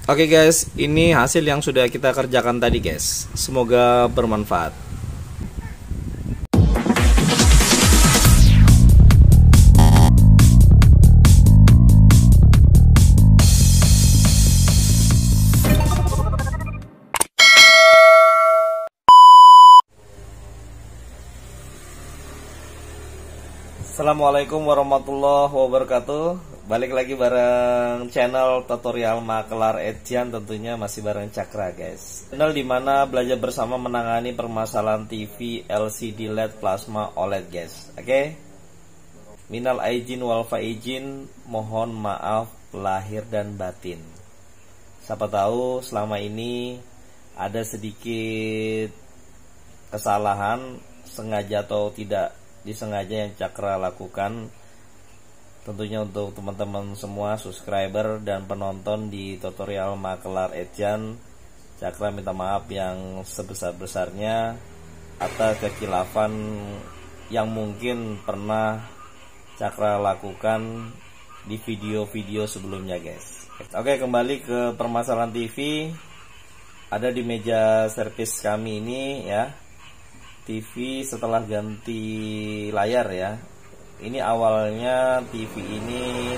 Oke guys, ini hasil yang sudah kita kerjakan tadi guys. Semoga bermanfaat. Assalamualaikum warahmatullahi wabarakatuh. Balik lagi bareng channel tutorial makelar Edjan, tentunya masih bareng Cakra guys. Channel dimana belajar bersama menangani permasalahan TV LCD LED plasma OLED guys. Oke. Minal aijin wal faizin, mohon maaf lahir dan batin. Siapa tahu selama ini ada sedikit kesalahan, sengaja atau tidak disengaja yang Cakra lakukan. Tentunya untuk teman-teman semua subscriber dan penonton di tutorial makelar Edjan, Cakra minta maaf yang sebesar-besarnya atas kekilafan yang mungkin pernah Cakra lakukan di video-video sebelumnya guys. Oke, kembali ke permasalahan TV. Ada di meja servis kami ini ya, TV setelah ganti layar ya. Ini awalnya TV ini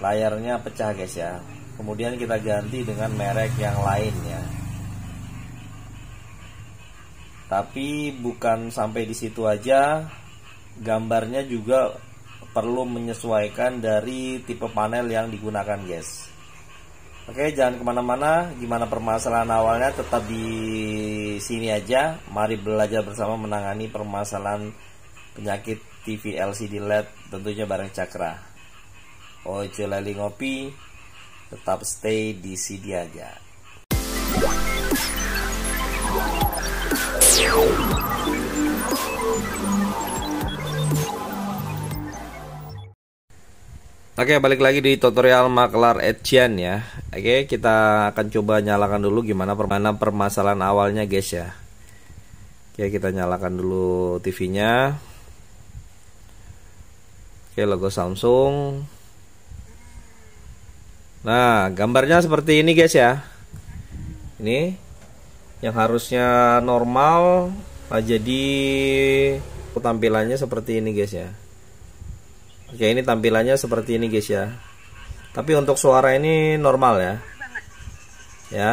layarnya pecah guys ya. Kemudian kita ganti dengan merek yang lain ya. Tapi bukan sampai di situ aja, gambarnya juga perlu menyesuaikan dari tipe panel yang digunakan guys. Oke, jangan kemana-mana. Gimana permasalahan awalnya, tetap di sini aja. Mari belajar bersama menangani permasalahan penyakit TV LCD LED, tentunya bareng Cakra. Ojo lali ngopi, tetap stay di sini aja. Oke, balik lagi di tutorial makelar Edjan ya. Oke, kita akan coba nyalakan dulu gimana permasalahan awalnya guys ya. Oke, kita nyalakan dulu TV-nya. Oke, logo Samsung. Nah, gambarnya seperti ini guys ya. Ini yang harusnya normal, jadi tampilannya seperti ini guys ya. Oke, ini tampilannya seperti ini guys ya. Tapi untuk suara ini normal ya. Ya.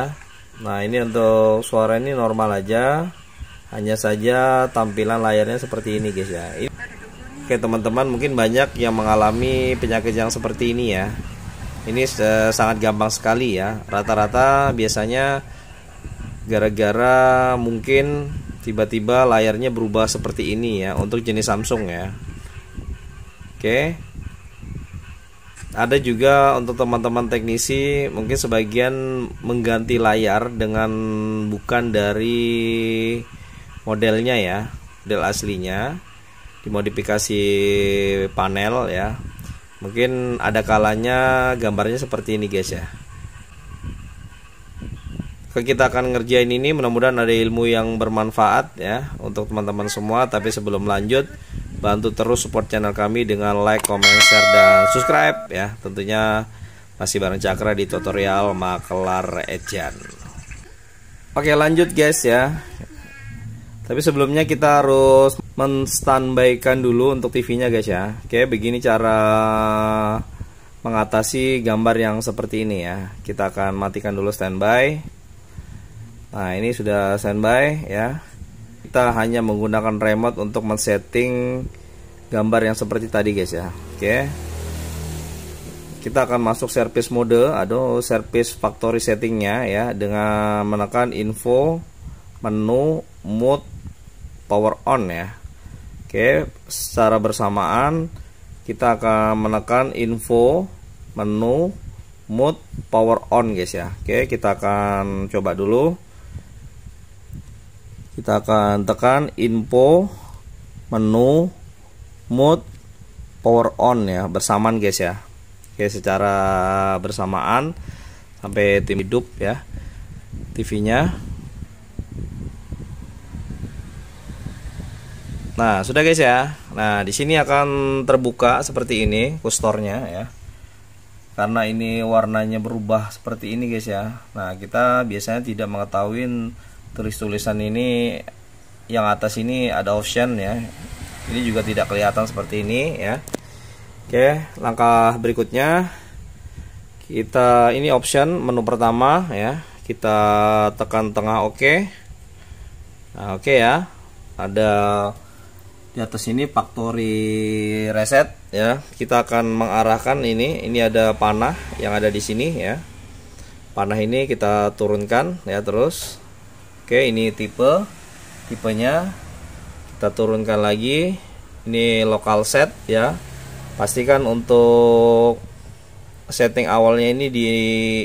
Nah, ini untuk suara ini normal aja. Hanya saja tampilan layarnya seperti ini guys ya. Oke teman-teman, mungkin banyak yang mengalami penyakit yang seperti ini ya. Ini sangat gampang sekali ya. Rata-rata biasanya gara-gara mungkin tiba-tiba layarnya berubah seperti ini ya, untuk jenis Samsung ya. Oke. Ada juga untuk teman-teman teknisi, mungkin sebagian mengganti layar dengan bukan dari modelnya ya, model aslinya, dimodifikasi panel ya. Mungkin ada kalanya gambarnya seperti ini guys ya. Kita akan ngerjain ini, mudah-mudahan ada ilmu yang bermanfaat ya untuk teman-teman semua. Tapi sebelum lanjut, bantu terus support channel kami dengan like, comment, share, dan subscribe ya. Tentunya masih bareng Cakra di tutorial makelar Edjan. Oke, lanjut guys ya. Tapi sebelumnya kita harus menstandbykan dulu untuk TV-nya guys ya. Oke, begini cara mengatasi gambar yang seperti ini ya. Kita akan matikan dulu standby. Nah, ini sudah standby ya. Kita hanya menggunakan remote untuk men-setting gambar yang seperti tadi guys ya. Oke. Kita akan masuk service mode atau service factory settingnya ya, dengan menekan info, menu, mode, power on ya. Oke, secara bersamaan kita akan menekan info, menu, mode, power on guys ya. Oke, kita akan coba dulu. Kita akan tekan info, menu, mode, power on ya, bersamaan guys ya. Oke, secara bersamaan sampai tim hidup ya TV-nya. Nah, sudah guys ya. Nah, di sini akan terbuka seperti ini, kustornya ya. karena ini warnanya berubah seperti ini guys ya. Nah, kita biasanya tidak mengetahui tulisan ini yang atas ini ada option ya. Ini juga tidak kelihatan seperti ini ya. Oke, langkah berikutnya kita ini option menu pertama ya. Kita tekan tengah oke. Nah, oke ya. Ada di atas ini factory reset ya. Kita akan mengarahkan ini ada panah yang ada di sini ya. Panah ini kita turunkan ya terus. Oke, ini tipenya kita turunkan lagi. Ini local set ya. Pastikan untuk setting awalnya ini di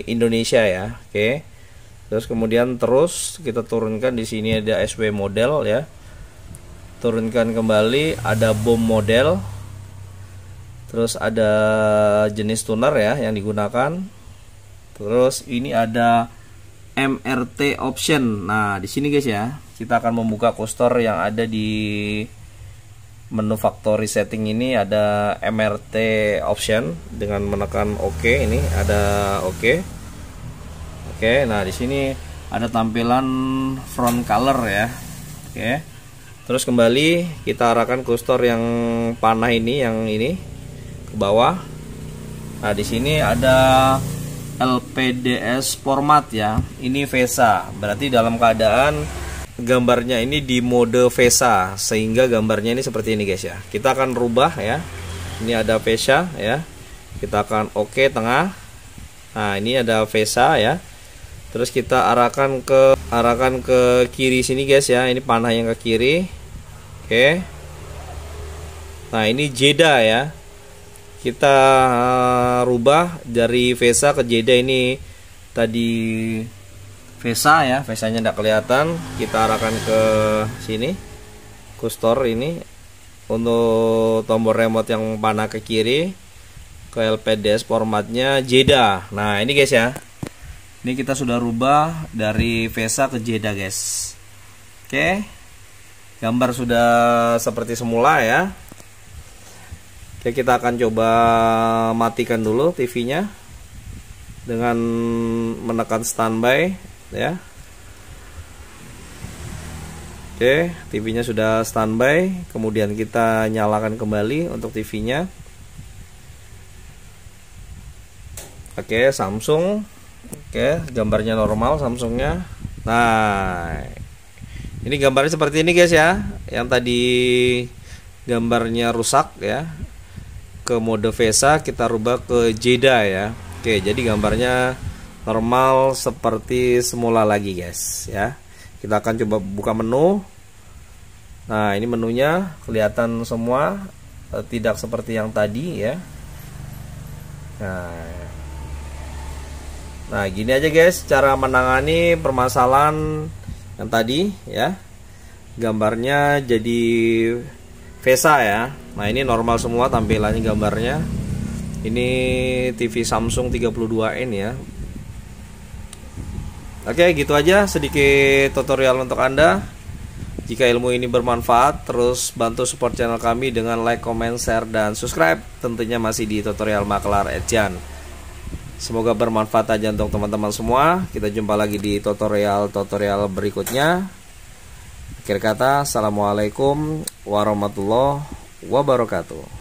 Indonesia ya. Oke. Terus kemudian kita turunkan di sini ada SW model ya. Turunkan kembali, ada bom model, terus ada jenis tuner ya yang digunakan, terus ini ada MRT option. Nah di sini guys ya, kita akan membuka coaster yang ada di menu factory setting ini ada MRT option dengan menekan OK. Ini ada OK. Oke, nah di sini ada tampilan front color ya. Oke. Terus kembali kita arahkan coaster yang panah ini, yang ini ke bawah. Nah di sini ada LPDS format ya. Ini VESA, berarti dalam keadaan gambarnya ini di mode VESA, sehingga gambarnya ini seperti ini guys ya. Kita akan rubah ya. Ini ada VESA ya. Kita akan OK tengah. Nah ini ada VESA ya. Terus kita arahkan ke kiri sini guys ya. Ini panah yang ke kiri. Oke. Nah ini jeda ya. Kita rubah dari VESA ke jeda. Ini tadi VESA ya. VESA-nya tidak kelihatan. Kita arahkan ke sini. Coaster ini. Untuk tombol remote yang panah ke kiri. Ke LPDS formatnya jeda. Nah ini guys ya. Ini kita sudah rubah dari VESA ke jeda guys. Oke. Gambar sudah seperti semula ya. Oke, kita akan coba matikan dulu TV-nya dengan menekan standby ya. Oke, TV-nya sudah standby. Kemudian kita nyalakan kembali untuk TV-nya. Oke, Samsung. Oke, gambarnya normal Samsungnya. Nah, ini gambarnya seperti ini guys ya. Yang tadi gambarnya rusak ya. Ke mode VESA kita rubah ke jeda ya. Oke, jadi gambarnya normal seperti semula lagi guys ya. Kita akan coba buka menu. Nah, ini menunya kelihatan semua, tidak seperti yang tadi ya. Nah, gini aja guys cara menangani permasalahan yang tadi ya. Gambarnya jadi VESA ya. Nah ini normal semua tampilannya gambarnya. Ini TV Samsung 32N ya. Oke, gitu aja sedikit tutorial untuk Anda. Jika ilmu ini bermanfaat, terus bantu support channel kami dengan like, comment, share, dan subscribe. Tentunya masih di tutorial Makelar Edjan. Semoga bermanfaat aja untuk teman-teman semua. Kita jumpa lagi di tutorial berikutnya. Akhir kata, assalamualaikum warahmatullahi wabarakatuh.